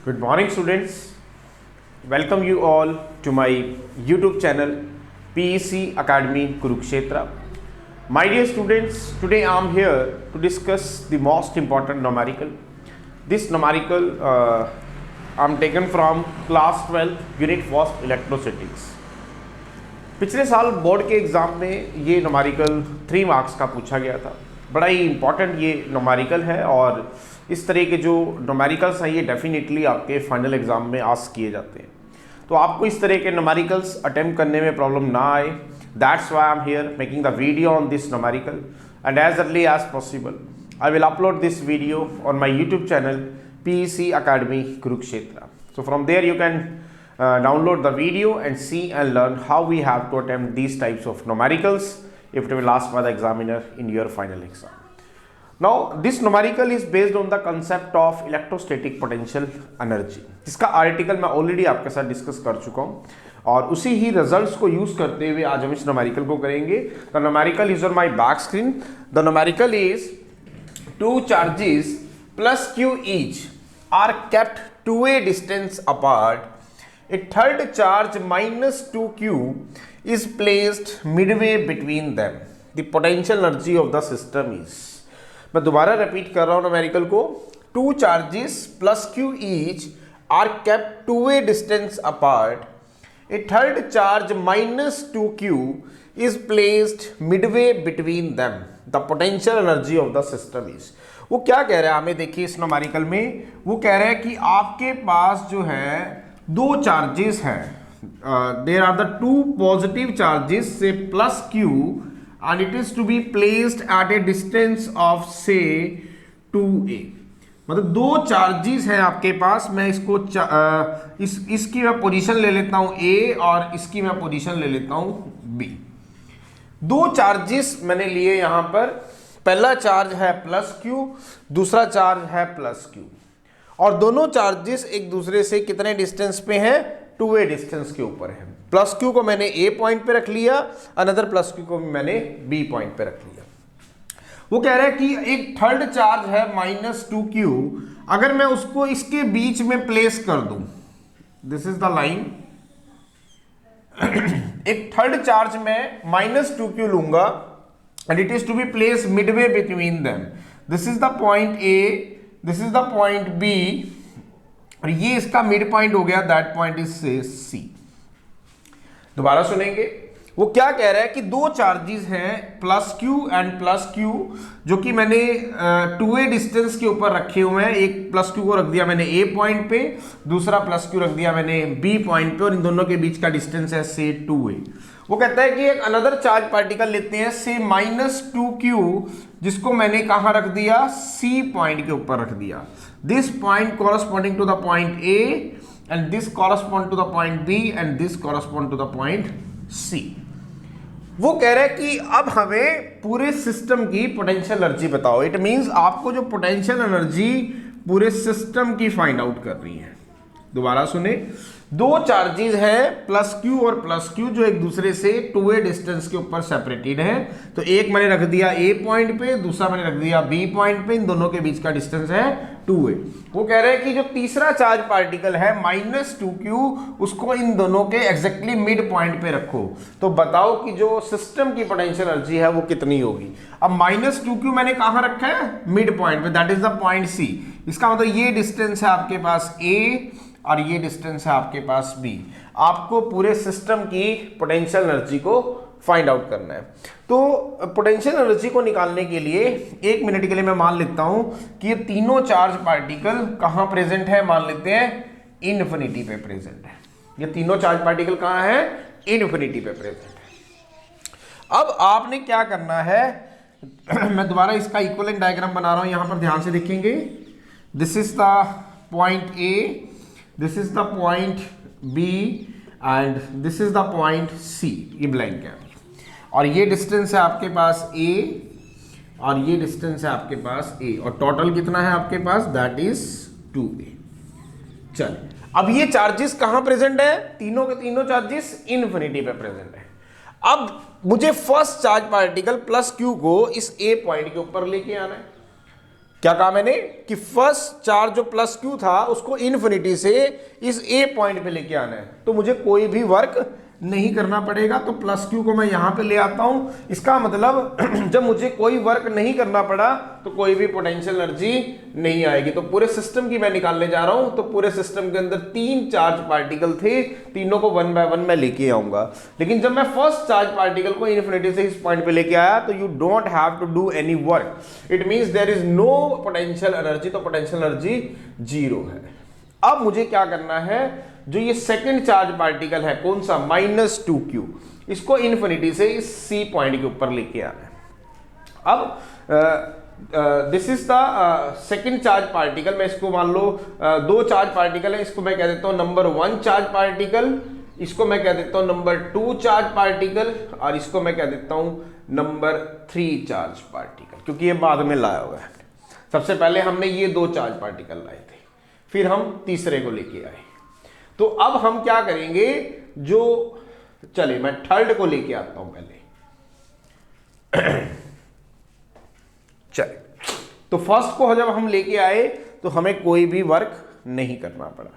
Good morning, students. Welcome you all to my YouTube channel PEC Academy Kurukshetra. My dear students, today I am here to discuss the most important numerical. This numerical I am taken from class 12 unit 1st electrostatics. पिछले साल board के exam में ये numerical 3 marks का पूछा गया था। बड़ा ही इम्पॉर्टेंट ये नोमेरिकल है और इस तरह के जो नोमेरिकल्स हैं ये डेफिनेटली आपके फाइनल एग्ज़ाम में आस्क किए जाते हैं। तो आपको इस तरह के नोमेरिकल्स अटेम्प्ट करने में प्रॉब्लम ना आए, that's why I am here making the video on this numerical and as early as possible I will upload this video on my YouTube channel PEC Academy Kurukshetra. So from there you can download the video and see and learn how we have to attempt these types of numericals if it will asked by the examiner in your final exam. Now this numerical is based on the concept of electrostatic potential energy. इसका article मैं already आपके साथ discuss कर चुका हूँ और उसी ही results को यूज करते हुए आज हम इस numerical को करेंगे. The numerical is on my back screen. The numerical is 2 charges plus q each are kept 2a distance apart. A third charge minus 2q is placed midway between them. The potential energy of the system is. मैं दोबारा repeat कर रहा हूँ numerical को. 2 charges plus q each are kept 2a distance apart. A third charge minus 2q is placed midway between them. The potential energy of the system is. वो क्या कह रहा है हमें देखिए इस न्यूमेरिकल में. वो कह रहा है कि आपके पास जो है 2 चार्जेस हैं. There are the 2 positive charges say plus Q and it is to be placed at a distance of say 2a. मतलब 2 चार्जेस हैं आपके पास. मैं इसको इसकी मैं पोजीशन ले लेता हूं A और इसकी मैं पोजीशन ले लेता हूं B. 2 चार्जेस मैंने लिए यहां पर. पहला चार्ज है प्लस क्यू, दूसरा चार्ज है प्लस क्यू और दोनों चार्जेस एक दूसरे से कितने डिस्टेंस पे हैं? 2a डिस्टेंस के ऊपर है. प्लस क्यू को मैंने A पॉइंट पे रख लिया, अनदर प्लस क्यू को मैंने B पॉइंट पे रख लिया. वो कह रहा है कि एक थर्ड चार्ज है माइनस 2q. अगर मैं उसको इसके बीच में प्लेस कर दूं, दिस इज द लाइन. एक थर्ड चार्ज में माइनस 2q लूंगा and it is to be placed midway between them. This is the point A, this is the point B और ये इसका मिड पॉइंट हो गया. दैट पॉइंट इज से C. दोबारा सुनेंगे. वो क्या कह रहा है कि 2 चार्जेस हैं plus Q and plus Q जो कि मैंने 2a डिस्टेंस के ऊपर रखे हुए हैं. एक प्लस क्यू को रख दिया मैंने A पॉइंट पे, दूसरा प्लस क्यू रख दिया मैंने B पॉइंट पे और इन दोनों के बीच का डिस्टेंस है से 2a. वो कहता है कि एक अनदर चार्ज पार्टिकल लेते हैं से माइनस 2q जिसको मैंने कहाँ रख दिया? C पॉइंट के ऊपर रख दिया. This point corresponding to the point A and this correspond to the point B and this correspond to the point C. वो कह रहा है कि अब हमें पूरे सिस्टम की पोटेंशियल एनर्जी बताओ. इट मींस आपको जो पोटेंशियल एनर्जी पूरे सिस्टम की फाइंड आउट करनी है. दोबारा सुने. 2 चार्जेस हैं प्लस क्यू और प्लस क्यू जो एक दूसरे से 2a डिस्टेंस के ऊपर सेपरेटेड है. तो एक मैंने रख दिया A पॉइंट पे, दूसरा मैंने रख दिया B पॉइंट पे. इन दोनों के बीच का डिस्टेंस है 2a. वो कह रहे हैं कि जो तीसरा चार्ज पार्टिकल है माइनस 2q उसको इन दोनों के एग्जैक्टली मिड पॉइंट पे रखो. तो बताओ कि जो सिस्टम की पोटेंशियल एनर्जी है वो कितनी होगी. अब माइनस 2q मैंने कहाँ रखा है? मिड पॉइंट पे, that is the point C. इसका मतलब ये डिस्टेंस है आपके पास A और ये डिस्टेंस है आपके पास B. आपको पूरे सिस्टम की पोटेंशियल एनर्जी को फाइंड आउट करना है. तो पोटेंशियल एनर्जी को निकालने के लिए 1 मिनट के लिए मैं मान लेता हूं कि ये तीनों चार्ज पार्टिकल कहां प्रेजेंट है. मान लेते हैं इन्फिनिटी पे प्रेजेंट है. ये तीनों चार्ज पार्टिकल कहां है? इन्फिनिटी पे प्रेजेंट है. अब आपने क्या करना है? मैं दोबारा इसका इक्विवेलेंट डायग्राम बना रहा हूं. यहां पर ध्यान से देखेंगे. This is the point A, this is the point B and this is the point C. ये ब्लैंक है और ये डिस्टेंस है आपके पास A और ये डिस्टेंस है आपके पास A और टोटल कितना है आपके पास? That is 2a. चलिए अब ये चार्जेस कहां प्रेजेंट है? तीनों के तीनों चार्जेस इन्फिनिटी पे प्रेजेंट है. अब मुझे first charge particle plus Q को इस A पॉइंट के ऊपर लेके आना है. क्या कहा मैंने कि फर्स्ट चार्ज जो प्लस क्यू था उसको इन्फिनिटी से इस ए पॉइंट पे लेके आना है, तो मुझे कोई भी वर्क नहीं करना पड़ेगा। तो प्लस क्यू को मैं यहां पे ले आता हूं। इसका मतलब जब मुझे कोई वर्क नहीं करना पड़ा तो कोई भी पोटेंशियल एनर्जी नहीं आएगी। तो पूरे सिस्टम की मैं निकालने जा रहा हूं। तो पूरे सिस्टम के अंदर 3 चार्ज पार्टिकल थे, तीनों को 1 बाय 1 मैं लेके आऊंगा। लेकिन जब मैं फर्स्ट चार्ज पार्टिकल को इन्फिनिटी से इस पॉइंट पे लेके आया तो you don't have to do any work, it means there is no potential energy. तो पोटेंशियल एनर्जी 0 है। अब मुझे क्या करना है, जो ये सेकंड चार्ज पार्टिकल है कौन सा, -2q, इसको इन्फिनिटी से इस सी पॉइंट के ऊपर लेके आना है। अब this is the second charge particle. मैं इसको मान लो 2 चार्ज पार्टिकल है, इसको मैं कह देता हूं नंबर 1 चार्ज पार्टिकल, इसको मैं कह देता हूं नंबर 2 चार्ज पार्टिकल, और इसको मैं कह देता हूं नंबर 3 चार्ज पार्टिकल, क्योंकि ये बाद में लाया हुआ है। सबसे पहले हमने ये 2 चार्ज पार्टिकल लाए थे, फिर हम तीसरे को लेके आए। तो अब हम क्या करेंगे, जो चले मैं थर्ड को लेके आता हूं पहले। चले, तो फर्स्ट को जब हम लेके आए तो हमें कोई भी वर्क नहीं करना पड़ा।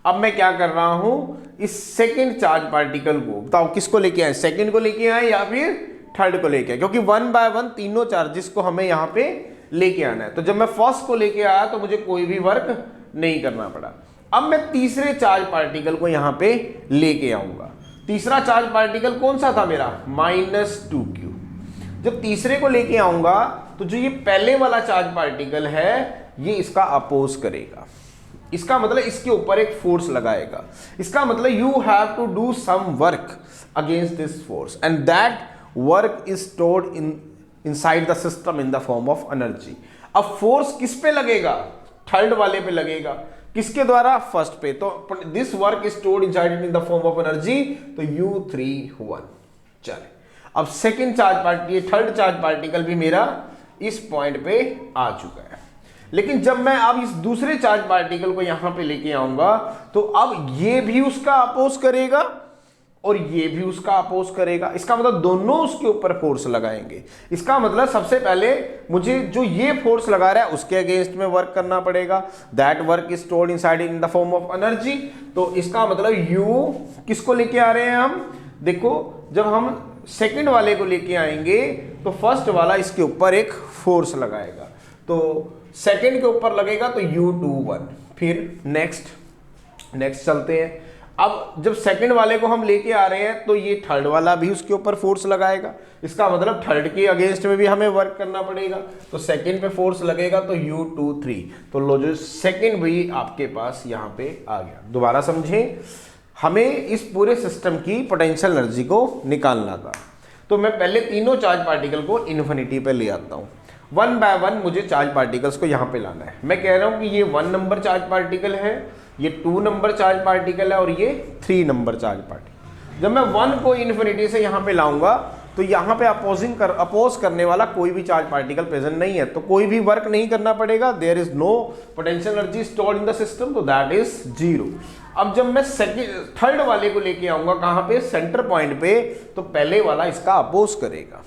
अब मैं क्या कर रहा हूं, इस सेकंड चार्ज पार्टिकल को, बताओ किसको लेके आए, सेकंड को लेके आए या फिर थर्ड को लेके आए, क्योंकि 1 बाय 1 तीनों चार्जेस को हमें यहां पे लेके आना है। तो जब मैं फर्स्ट को लेके आया तो मुझे कोई भी वर्क नहीं करना पड़ा। अब मैं तीसरे चार्ज पार्टिकल को यहां पे लेके आऊंगा। तीसरा चार्ज पार्टिकल कौन सा था मेरा, -2q। जब तीसरे को लेके आऊंगा तो जो ये पहले वाला चार्ज पार्टिकल है ये इसका अपोज करेगा। इसका मतलब इसके ऊपर एक फोर्स लगाएगा। इसका मतलब you have to do some work against this force and that work is stored inside the system in the form of energy. अब फोर्स किस पे लगेगा, थर्ड वाले पे लगेगा। किसके द्वारा, फर्स्ट पे। तो this work is stored inside in the form of energy, तो U31। चले, अब second charge particle, third charge particle भी मेरा इस पॉइंट पे आ चुका है। लेकिन जब मैं अब इस दूसरे चार्ज पार्टिकल को यहां पे लेके आऊंगा तो अब ये भी उसका अपोज करेगा और ये भी उसका अपोज करेगा। इसका मतलब दोनों उसके ऊपर फोर्स लगाएंगे। इसका मतलब सबसे पहले मुझे जो ये फोर्स लगा रहा है उसके अगेंस्ट में वर्क करना पड़ेगा। That work is stored inside in the form of energy. तो इसका मतलब U किसको लेके आ रहे हैं हम, देखो जब हम सेकंड वाले को लेके आएंगे तो फर्स्ट वाला इसके ऊपर एक फोर्स लगाएगा, तो सेकंड के ऊपर लगेगा तो U21। फिर नेक्स्ट चलते हैं। अब जब सेकंड वाले को हम लेके आ रहे हैं तो ये थर्ड वाला भी उसके ऊपर फोर्स लगाएगा। इसका मतलब थर्ड के अगेंस्ट में भी हमें वर्क करना पड़ेगा। तो सेकंड पे फोर्स लगेगा तो U23। तो लो जो सेकंड भी आपके पास यहाँ पे आ गया। दोबारा समझें, हमें इस पूरे सिस्टम की पोटेंशियल एनर्जी को निकालना था। तो मैं पहले तीनों चार्ज पार्टिकल को इन्फिनिटी पे ले आता हूँ। 1 बाय 1 मुझे चार्ज पार्टिकल्स को यहाँ पे लाना है। मैं कह रहा हूँ कि ये 1 नंबर चार्ज पार्टिकल है, ये 2 नंबर चार्ज पार्टिकल है और ये 3 नंबर चार्ज पार्टिकल। जब मैं 1 को इन्फिनिटी से यहाँ पे लाऊंगा तो यहाँ पे अपोज करने वाला कोई भी चार्ज पार्टिकल प्रेजेंट नहीं है, तो कोई भी वर्क नहीं करना पड़ेगा। There is no potential energy stored in the system, तो दैट इज 0। अब जब मैं थर्ड वाले को लेके आऊंगा कहाँ पे, सेंटर पॉइंट पे, तो पहले वाला इसका अपोज करेगा।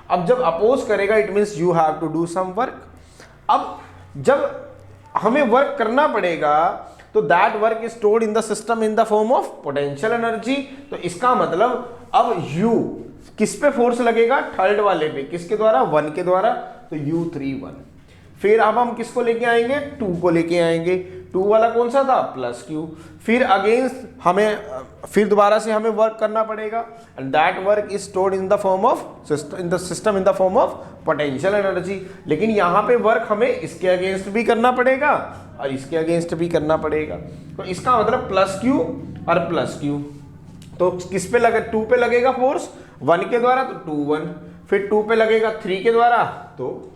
अब जब अपोज करेगा it means you have to do some work. अब जब हमें वर्क करना पड़ेगा तो that work is stored in the system in the form of potential energy. तो इसका मतलब अब U किस पे फोर्स लगेगा, थर्ड वाले पे, किसके द्वारा, 1 के द्वारा, तो U31। फिर अब हम किसको लेके आएंगे, 2 को लेके आएंगे। 2 वाला कौन सा था, +Q। फिर अगेंस्ट हमें फिर दोबारा से हमें वर्क करना पड़ेगा and that work is stored in the form of in the system in the form of potential energy. लेकिन यहाँ पे वर्क हमें इसके अगेंस्ट भी करना पड़ेगा और इसके अगेंस्ट भी करना पड़ेगा। तो इसका मतलब +Q और +Q। तो किस पे लगे, 2 पे लगेगा फोर्स 1 के द्वारा, तो 2 1। फिर 2 पे लगेगा 3 के द्वारा, तो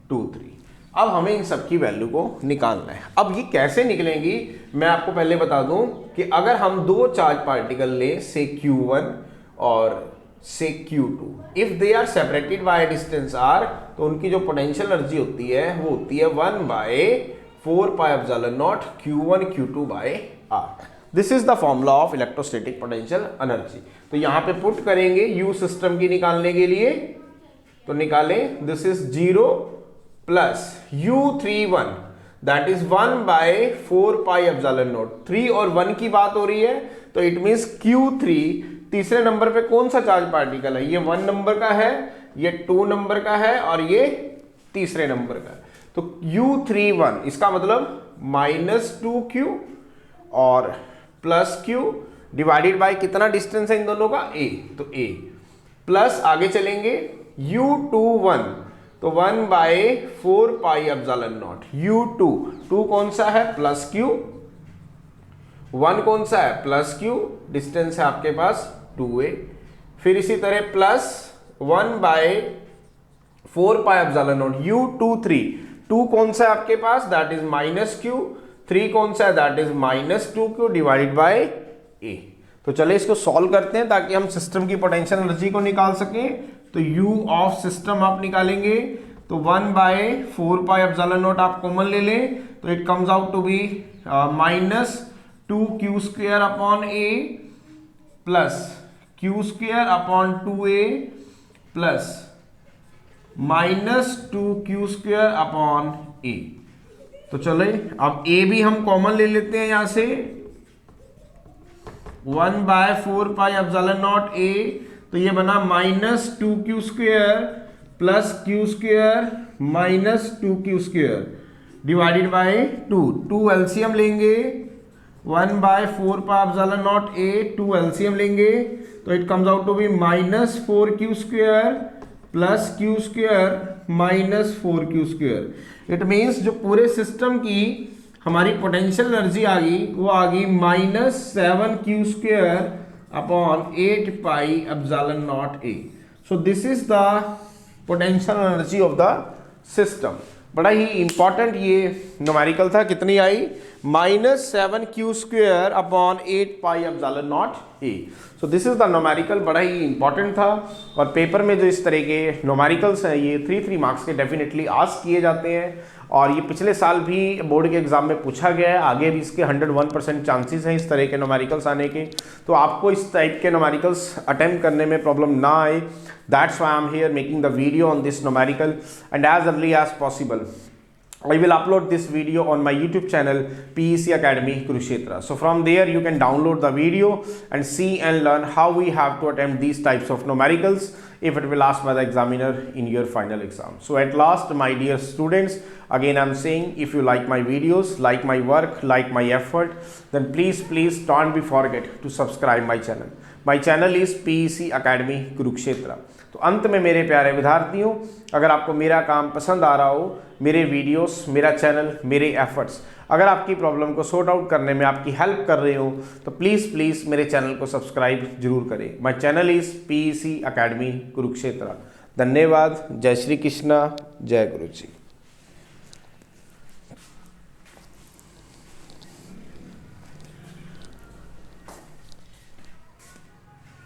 2 3। अब हमें इन सब की वैल्यू को निकालना है। अब ये कैसे निकलेंगी मैं आपको पहले बता दूं कि अगर हम 2 चार्ज पार्टिकल लें, से Q1 और से Q2, if they are separated by distance r, तो उनकी जो पोटेंशियल एनर्जी होती है वो होती है 1/4πε0 Q1 Q2 by r। This is the formula of electrostatic potential energy. तो यहां पे पुट करेंगे U सिस्टम की निकालने के लिए, तो निकालें, this is 0 plus u31 that is 1/4πε0। 3 और 1 की बात हो रही है तो इट मीन्स Q3 तीसरे नंबर पे कौन सा चार्ज पार्टिकल है, ये 1 नंबर का है, ये 2 नंबर का है और ये तीसरे नंबर का है। तो u31 इसका मतलब -2q और +q डिवाइडेड बाय कितना डिस्टेंस है इन दोनों का, a, तो a प्लस आगे चलेंगे u21 तो 1/4πε0। u2 कौन सा है +q, 1 कौन सा है +q, डिस्टेंस है आपके पास 2a। फिर इसी तरह प्लस 1/4πε0 u23 2 कौन सा है आपके पास दैट इज -q, 3 कौन सा है that is -2q divided by a। तो चले इसको सॉल्व करते हैं ताकि हम सिस्टम की पोटेंशियल एनर्जी को निकाल सकें। तो u ऑफ सिस्टम आप निकालेंगे तो 1/4πε0 आप कॉमन ले लें तो it comes out to be -2q² upon a plus q² upon 2a plus -2q² upon a। तो चले अब a भी हम कॉमन ले लेते हैं यहां से 1/4πε0 a, तो ये बना -2q² plus q² -2q² divided by 2 LCM लेंगे 1/4πε0 a 2 एलसीएम लेंगे तो it comes out to be -4q² plus q² -4q²। It means जो पूरे सिस्टम की हमारी पोटेंशियल एनर्जी आ गई वो आ गई -7q² upon 8πε0 a। So this is the potential energy of the system. बड़ा ही इंपॉर्टेंट ये न्यूमेरिकल था, कितनी आई -7q² upon 8πε0 a। So this is the numerical, बड़ा ही इंपॉर्टेंट था और पेपर में जो इस तरह के न्यूमेरिकल्स हैं ये 3 मार्क्स के डेफिनेटली आस्क किए जाते हैं और ये पिछले साल भी बोर्ड के एग्जाम में पूछा गया है, आगे भी इसके 101% चांसेस हैं इस तरह के न्यूमेरिकल्स आने के। तो आपको इस टाइप के न्यूमेरिकल्स अटेम्प्ट करने में प्रॉब्लम ना आए, that's why I am here making the video on this numerical and as early as possible I will upload this video on my YouTube channel PEC Academy Kurukshetra. So from there you can download the video and see and learn how we have to attempt these types of numericals if it will asked by the examiner in your final exam. So at last, my dear students, again I am saying, if you like my videos, like my work, like my effort, then please don't be forget to subscribe my channel. My channel is PEC Academy Kurukshetra. तो अंत में मेरे प्यारे विद्यार्थियों, अगर आपको मेरा काम पसंद आ रहा हो, मेरे वीडियोस, मेरा चैनल, मेरे एफर्ट्स अगर आपकी प्रॉब्लम को सॉर्ट आउट करने में आपकी हेल्प कर रहे हो तो प्लीज़ मेरे चैनल को सब्सक्राइब जरूर करें। My channel is PEC Academy Kurukshetra. धन्यवाद। जय श्री कृष्णा, जय गुरु जी।